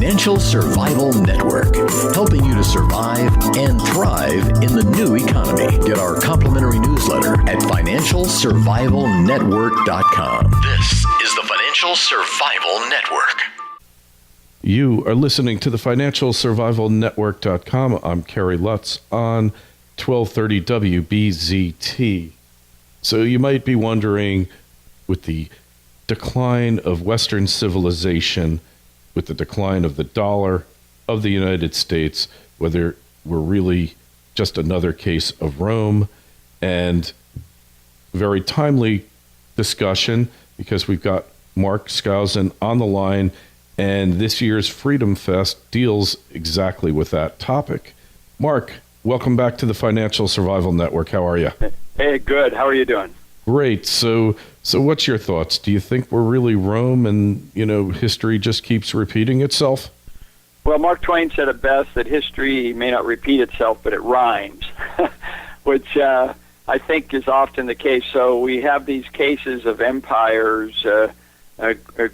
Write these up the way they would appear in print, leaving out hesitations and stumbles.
Financial Survival Network, helping you to survive and thrive in the new economy. Get our complimentary newsletter at financialsurvivalnetwork.com. This is the Financial Survival Network. You are listening to the financialsurvivalnetwork.com. I'm Kerry Lutz on 1230 WBZT. So you might be wondering, with the decline of Western civilization, with the decline of the dollar of the United States, whether we're really just another case of Rome. And very timely discussion, because we've got Mark Skousen on the line, and this year's Freedom Fest deals exactly with that topic. Mark, welcome back to the Financial Survival Network. How are you? Hey, good. How are you doing? Great. So what's your thoughts? Do you think we're really Rome and, history just keeps repeating itself? Well, Mark Twain said it best, that history may not repeat itself, but it rhymes, which I think is often the case. So we have these cases of empires,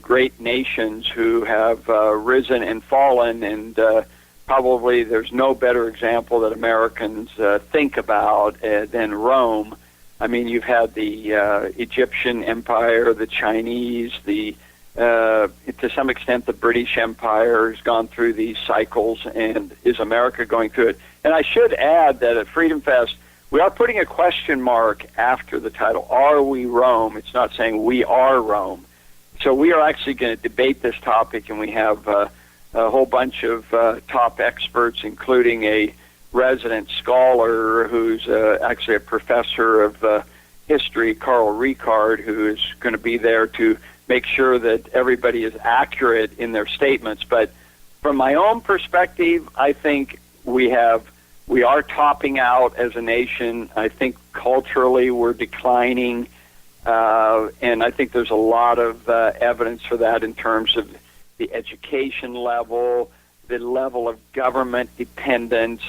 great nations who have risen and fallen, and probably there's no better example that Americans think about than Rome. I mean, you've had the Egyptian Empire, the Chinese, to some extent the British Empire has gone through these cycles, and is America going through it? And I should add that at Freedom Fest, we are putting a question mark after the title, Are We Rome? It's not saying we are Rome. So we are actually going to debate this topic, and we have a whole bunch of top experts, including a resident scholar who's actually a professor of history, Carl Ricard, who is going to be there to make sure that everybody is accurate in their statements. But from my own perspective, I think we are topping out as a nation. I think culturally we're declining, and I think there's a lot of evidence for that in terms of the education level, the level of government dependence.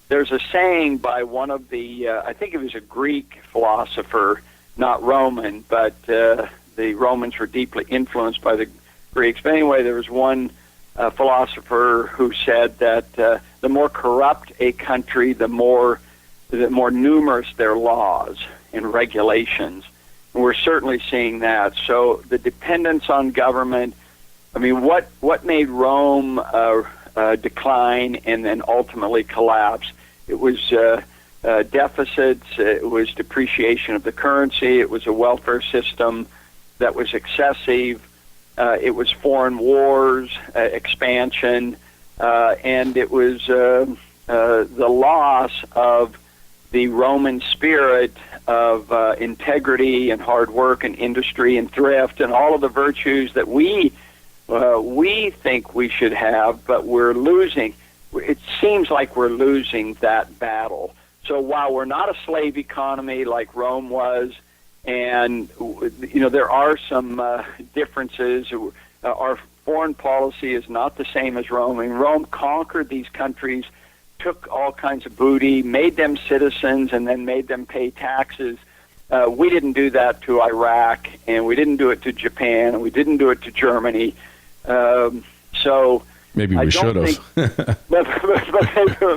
There's a saying by one of the, I think it was a Greek philosopher, not Roman, but the Romans were deeply influenced by the Greeks. But anyway, there was one philosopher who said that the more corrupt a country, the more numerous their laws and regulations. And we're certainly seeing that. So the dependence on government, I mean, what made Rome decline and then ultimately collapse? It was deficits, it was depreciation of the currency, it was a welfare system that was excessive, it was foreign wars, expansion, and it was the loss of the Roman spirit of integrity and hard work and industry and thrift and all of the virtues that we think we should have, but we're losing. It seems like we're losing that battle. So while we're not a slave economy like Rome was, and there are some differences, our foreign policy is not the same as Rome. And Rome conquered these countries, took all kinds of booty, made them citizens, and then made them pay taxes. We didn't do that to Iraq, and we didn't do it to Japan, and we didn't do it to Germany. So maybe we should have.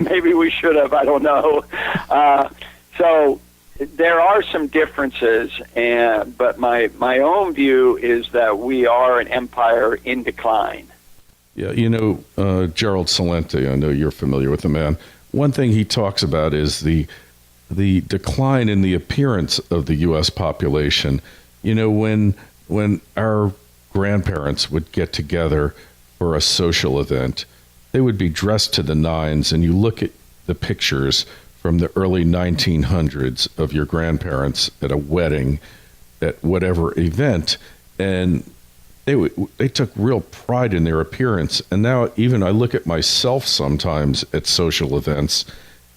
Maybe we should have. I don't know. So there are some differences, but my own view is that we are an empire in decline. Yeah, Gerald Celente, I know you're familiar with the man. One thing he talks about is the decline in the appearance of the U.S. population. When our grandparents would get together for a social event, they would be dressed to the nines, and you look at the pictures from the early 1900s of your grandparents at a wedding, at whatever event, and they took real pride in their appearance. And now even I look at myself sometimes at social events,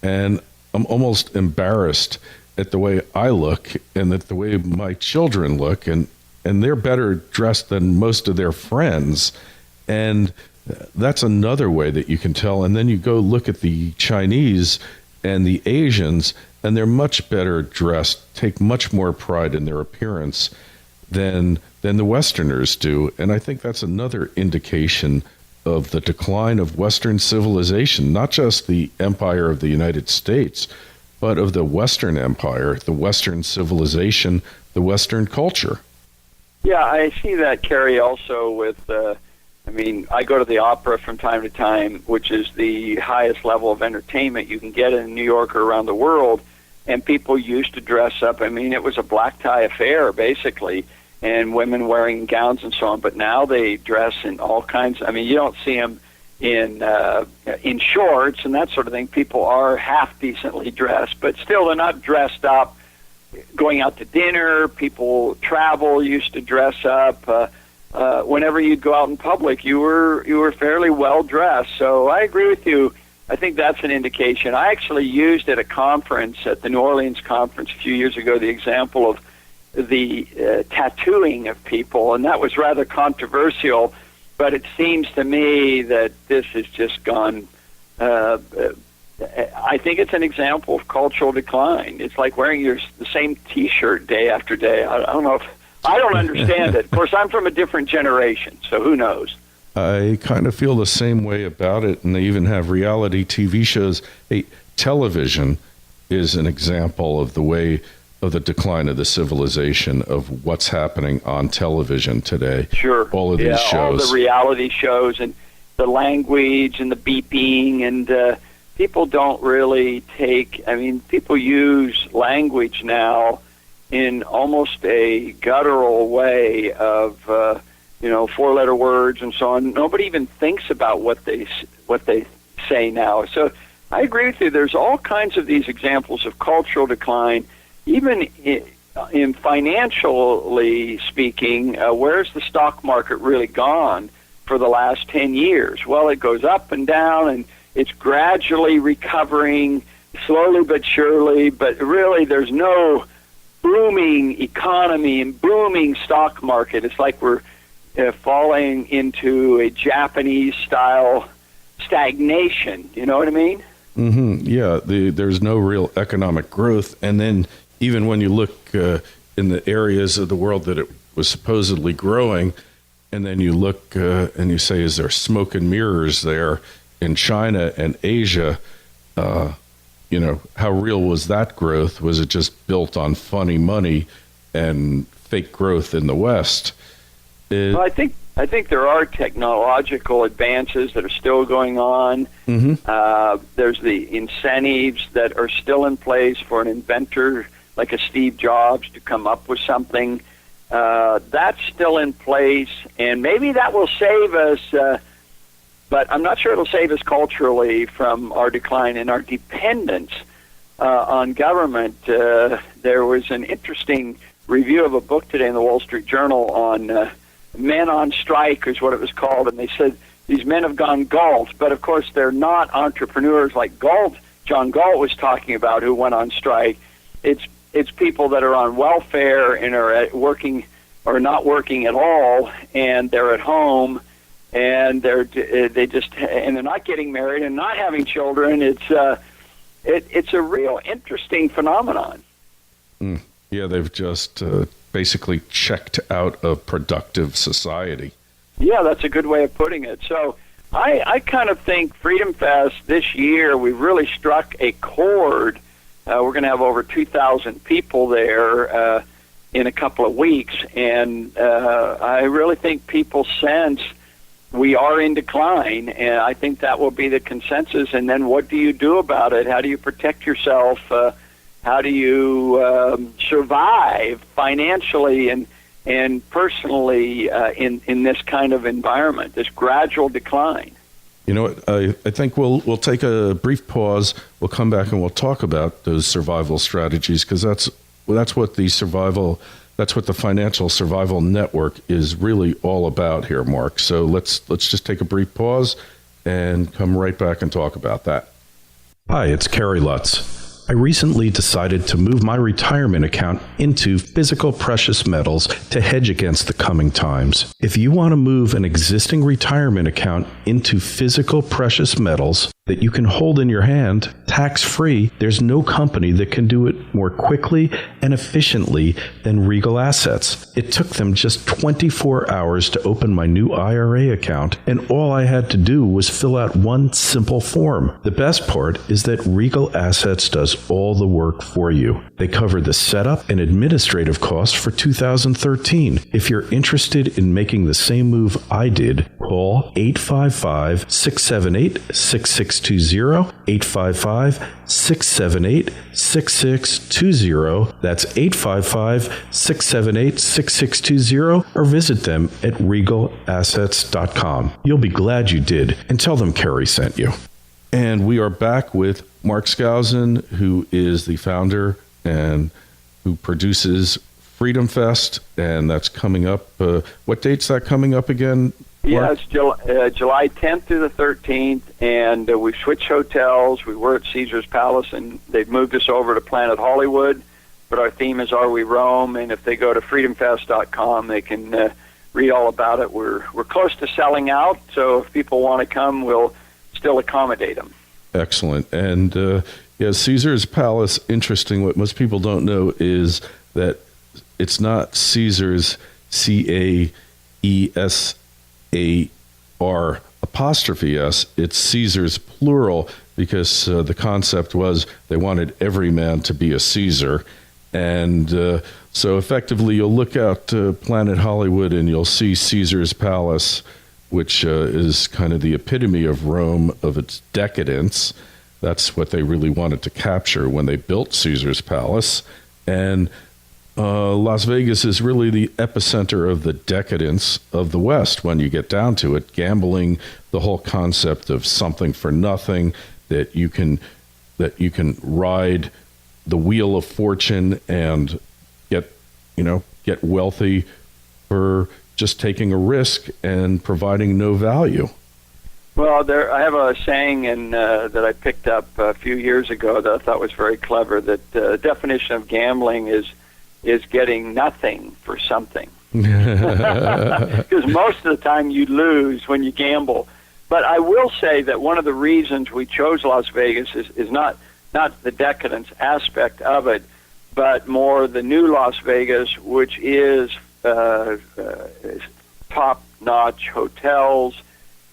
and I'm almost embarrassed at the way I look and at the way my children look, and they're better dressed than most of their friends. And that's another way that you can tell. And then you go look at the Chinese and the Asians, and they're much better dressed, take much more pride in their appearance than the Westerners do. And I think that's another indication of the decline of Western civilization, not just the empire of the United States, but of the Western empire, the Western civilization, the Western culture. Yeah, I see that, Kerry, also with, I go to the opera from time to time, which is the highest level of entertainment you can get in New York or around the world, and people used to dress up. I mean, it was a black tie affair, basically, and women wearing gowns and so on, but now they dress in all kinds. You don't see them in shorts and that sort of thing. People are half decently dressed, but still they're not dressed up. Going out to dinner, people travel, used to dress up. Whenever you'd go out in public, you were fairly well dressed. So I agree with you. I think that's an indication. I actually used at a conference, at the New Orleans conference a few years ago, the example of the tattooing of people, and that was rather controversial. But it seems to me that this has just gone. I think it's an example of cultural decline. It's like wearing the same T-shirt day after day. I don't know if I don't understand it. Of course, I'm from a different generation, so who knows? I kind of feel the same way about it, and they even have reality TV shows. Hey, television is an example of the way of the decline of the civilization of what's happening on television today. Sure. All of these shows. All the reality shows and the language and the beeping, and people don't really people use language now in almost a guttural way of, four-letter words and so on. Nobody even thinks about what they say now. So I agree with you. There's all kinds of these examples of cultural decline. Even in financially speaking, where's the stock market really gone for the last 10 years? Well, it goes up and down, and it's gradually recovering, slowly but surely, but really there's no booming economy and booming stock market. It's like we're falling into a Japanese-style stagnation. You know what I mean? Mm-hmm. Yeah, there's no real economic growth, and then even when you look in the areas of the world that it was supposedly growing, and then you look and you say, is there smoke and mirrors there in China and Asia? How real was that growth? Was it just built on funny money and fake growth in the West? Well, I think there are technological advances that are still going on. Mm-hmm. There's the incentives that are still in place for an inventor like a Steve Jobs to come up with something. That's still in place, and maybe that will save us, but I'm not sure it'll save us culturally from our decline and our dependence on government. There was an interesting review of a book today in the Wall Street Journal on Men on Strike is what it was called, and they said these men have gone Galt, but of course they're not entrepreneurs like John Galt was talking about, who went on strike. It's people that are on welfare and are working or not working at all, and they're at home, and they're not getting married and not having children. It's a real interesting phenomenon. Yeah, they've just basically checked out of productive society. Yeah, that's a good way of putting it. So I kind of think Freedom Fest this year, we've really struck a chord. We're going to have over 2,000 people there in a couple of weeks, and I really think people sense we are in decline, and I think that will be the consensus. And then what do you do about it? How do you protect yourself? How do you survive financially and personally in this kind of environment, this gradual decline? You know what? I think we'll take a brief pause. We'll come back and we'll talk about those survival strategies, because that's what the Financial Survival Network is really all about here, Mark. So let's just take a brief pause and come right back and talk about that. Hi, it's Kerry Lutz. I recently decided to move my retirement account into physical precious metals to hedge against the coming times. If you want to move an existing retirement account into physical precious metals, that you can hold in your hand, tax-free. There's no company that can do it more quickly and efficiently than Regal Assets. It took them just 24 hours to open my new IRA account, and all I had to do was fill out one simple form. The best part is that Regal Assets does all the work for you. They cover the setup and administrative costs for 2013. If you're interested in making the same move I did, call 855-678-6620, 855-678-6620. That's 855-678-6620, or visit them at regalassets.com. You'll be glad you did, and tell them Kerry sent you. And we are back with Mark Skousen, who is the founder and who produces Freedom Fest, and that's coming up. What date's that coming up again, Mark? Yeah, it's July 10th through the 13th, and we've switched hotels. We were at Caesar's Palace, and they've moved us over to Planet Hollywood, but our theme is Are We Rome, and if they go to freedomfest.com, they can read all about it. We're close to selling out, so if people want to come, we'll still accommodate them. Excellent. And Caesar's Palace, interesting, what most people don't know is that it's not Caesar's, C-A-E-S-A-R apostrophe S, it's Caesar's plural, because the concept was they wanted every man to be a Caesar. And so effectively you'll look out Planet Hollywood and you'll see Caesar's Palace, which is kind of the epitome of Rome, of its decadence. That's what they really wanted to capture when they built Caesar's Palace. And Las Vegas is really the epicenter of the decadence of the West when you get down to it. Gambling, the whole concept of something for nothing, that you can ride the wheel of fortune and get wealthy for just taking a risk and providing no value. Well, I have a saying that I picked up a few years ago that I thought was very clever, that the definition of gambling is getting nothing for something. Because most of the time you lose when you gamble. But I will say that one of the reasons we chose Las Vegas is not the decadence aspect of it, but more the new Las Vegas, which is top-notch hotels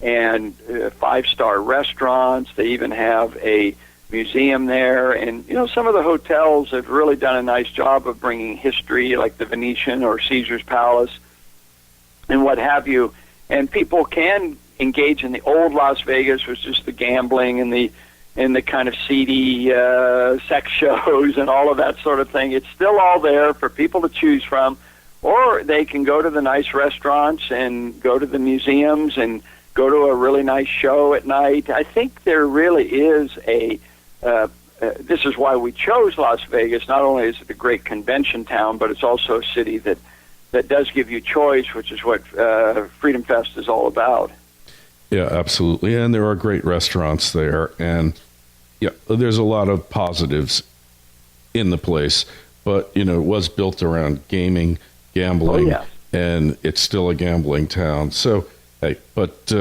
and five-star restaurants. They even have a museum there, and some of the hotels have really done a nice job of bringing history, like the Venetian or Caesar's Palace and what have you. And people can engage in the old Las Vegas, which is the gambling and the kind of seedy sex shows and all of that sort of thing. It's still all there for people to choose from, or they can go to the nice restaurants and go to the museums and go to a really nice show at night. I think there really is this is why we chose Las Vegas. Not only is it a great convention town, but it's also a city that does give you choice, which is what Freedom Fest is all about. Yeah, absolutely. And there are great restaurants there. And yeah, there's a lot of positives in the place. But, it was built around gambling, and it's still a gambling town. So, hey, but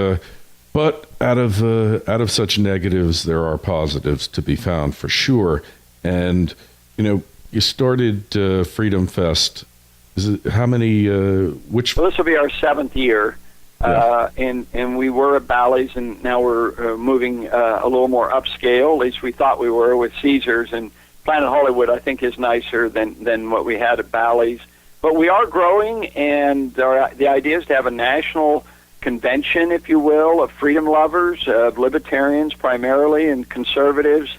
out of such negatives, there are positives to be found for sure. And, you started Freedom Fest. Is it, how many, which? Well, this will be our 7th year. Yeah. And we were at Bally's, and now we're moving a little more upscale. At least we thought we were with Caesars, and Planet Hollywood, I think, is nicer than what we had at Bally's. But we are growing, and the idea is to have a national convention, if you will, of freedom lovers, of libertarians primarily, and conservatives,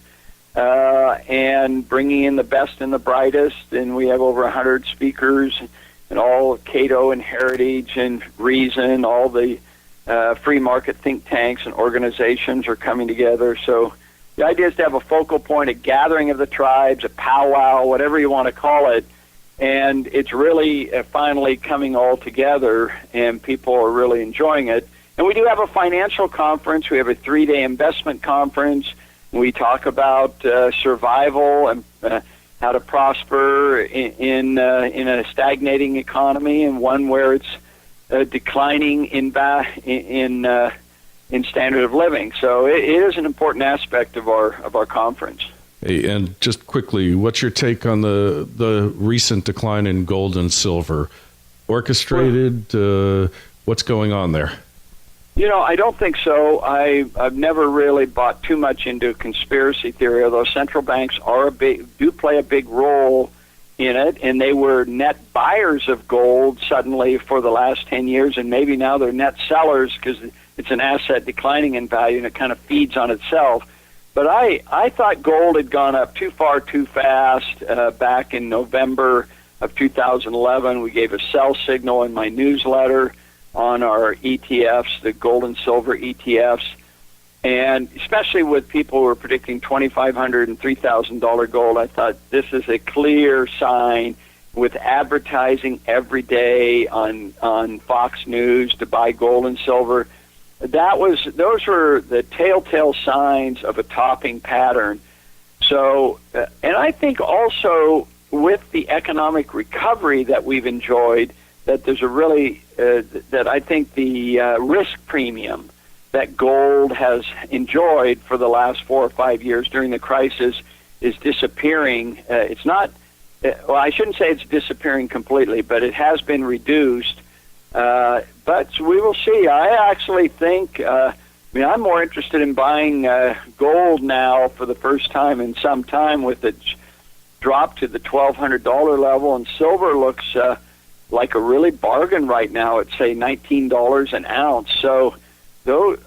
and bringing in the best and the brightest. And we have over 100 speakers, and all Cato and Heritage and Reason, all the free market think tanks and organizations are coming together. So the idea is to have a focal point, a gathering of the tribes, a powwow, whatever you want to call it. And it's really finally coming all together, and people are really enjoying it. And we do have a financial conference. We have a 3-day investment conference. We talk about survival and how to prosper in a stagnating economy, and one where it's declining in in standard of living. So it is an important aspect of our conference. Hey, and just quickly, what's your take on the recent decline in gold and silver? Orchestrated? What's going on there? I don't think so. I've never really bought too much into conspiracy theory, although central banks do play a big role in it, and they were net buyers of gold suddenly for the last 10 years, and maybe now they're net sellers because it's an asset declining in value, and it kind of feeds on itself. But I thought gold had gone up too far too fast. Back in November of 2011, we gave a sell signal in my newsletter on our ETFs, the gold and silver ETFs, and especially with people who are predicting $2,500 and $3,000 gold, I thought this is a clear sign with advertising every day on Fox News to buy gold and silver. Those were the telltale signs of a topping pattern. So, and I think also with the economic recovery that we've enjoyed, that there's a really that I think the risk premium that gold has enjoyed for the last 4 or 5 years during the crisis is disappearing. It's not, well, I shouldn't say it's disappearing completely, but it has been reduced. But we will see. I actually think, I'm more interested in buying gold now for the first time in some time with it dropped to the $1,200 level, and silver looks like a really bargain right now at, say, $19 an ounce. So though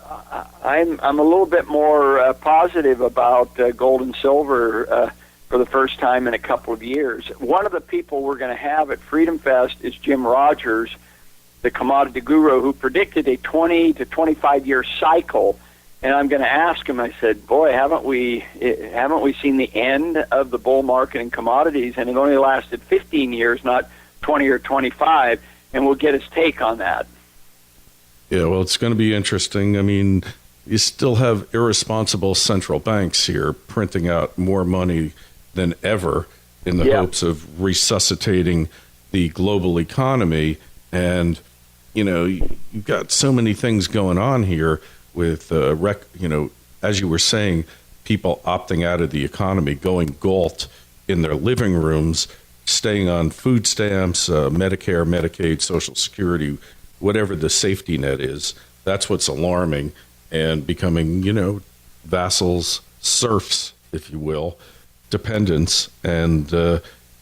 I'm a little bit more positive about gold and silver for the first time in a couple of years. One of the people we're going to have at Freedom Fest is Jim Rogers, the commodity guru, who predicted a 20 to 25-year cycle. And I'm going to ask him, I said, boy, haven't we seen the end of the bull market in commodities? And it only lasted 15 years, not 20 or 25. And we'll get his take on that. Yeah, well, it's going to be interesting. I mean, you still have irresponsible central banks here printing out more money than ever in the hopes of resuscitating the global economy. And, you've got so many things going on here with, as you were saying, people opting out of the economy, going galt in their living rooms, staying on food stamps, Medicare, Medicaid, Social Security, whatever the safety net is. That's what's alarming, and becoming, vassals, serfs, if you will, dependents, and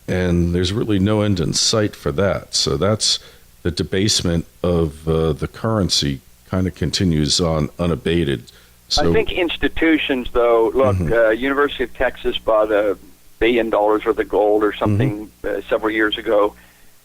there's really no end in sight for that. So that's the debasement of the currency kind of continues on unabated. So, I think institutions, though, look, University of Texas bought $1 billion worth of gold or something several years ago.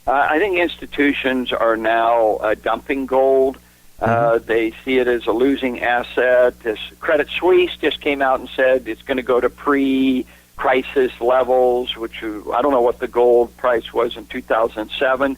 I think institutions are now dumping gold. They see it as a losing asset. Credit Suisse just came out and said it's going to go to pre-crisis levels, which I don't know what the gold price was in 2007.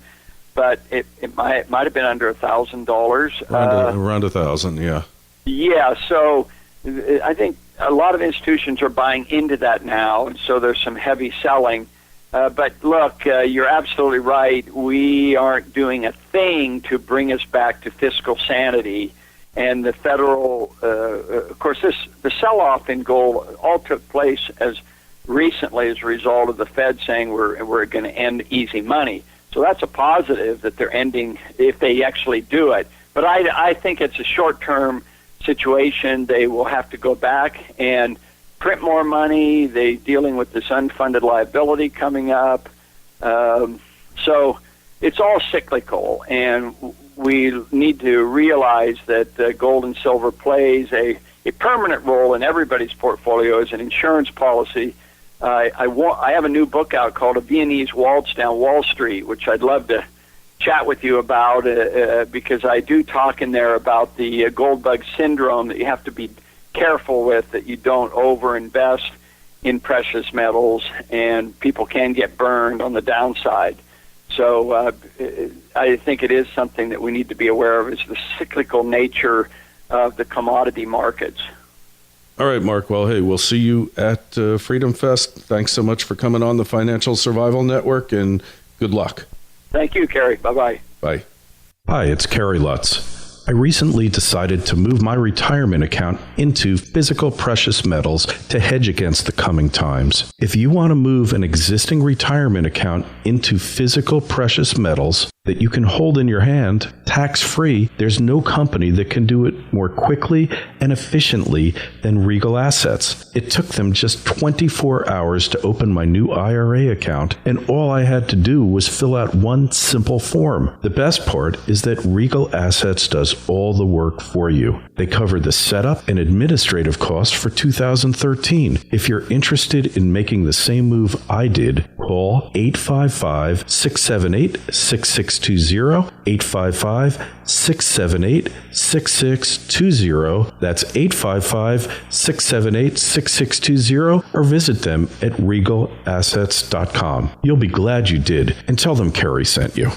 But it might have been under $1,000. Around 1,000, yeah. Yeah, so I think a lot of institutions are buying into that now, and so there's some heavy selling. But look, you're absolutely right. We aren't doing a thing to bring us back to fiscal sanity. And the federal, of course, the sell-off in gold all took place as recently as a result of the Fed saying we're going to end easy money. So that's a positive that they're ending if they actually do it. But I think it's a short-term situation. They will have to go back and print more money. They're dealing with this unfunded liability coming up. So it's all cyclical, and we need to realize that gold and silver plays a permanent role in everybody's portfolio as an insurance policy. I have a new book out called A Viennese Waltz Down Wall Street, which I'd love to chat with you about because I do talk in there about the gold bug syndrome that you have to be careful with, that you don't overinvest in precious metals, and people can get burned on the downside. So I think it is something that we need to be aware of, is the cyclical nature of the commodity markets. All right, Mark. Well, hey, we'll see you at Freedom Fest. Thanks so much for coming on the Financial Survival Network, and good luck. Thank you, Kerry. Bye-bye. Bye. Hi, it's Kerry Lutz. I recently decided to move my retirement account into physical precious metals to hedge against the coming times. If you want to move an existing retirement account into physical precious metals that you can hold in your hand, tax-free, there's no company that can do it more quickly and efficiently than Regal Assets. It took them just 24 hours to open my new IRA account, and all I had to do was fill out one simple form. The best part is that Regal Assets does all the work for you. They cover the setup and administrative costs for 2013. If you're interested in making the same move I did, call 855-678-6620, 855-678-6620. That's 855-678-6620, or visit them at regalassets.com. You'll be glad you did, and tell them Kerry sent you.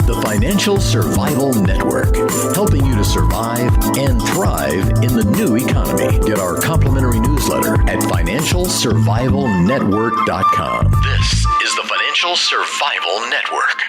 The Financial Survival Network, helping you to survive and thrive in the new economy. Get our complimentary newsletter at financialsurvivalnetwork.com. This is the Financial Survival Network.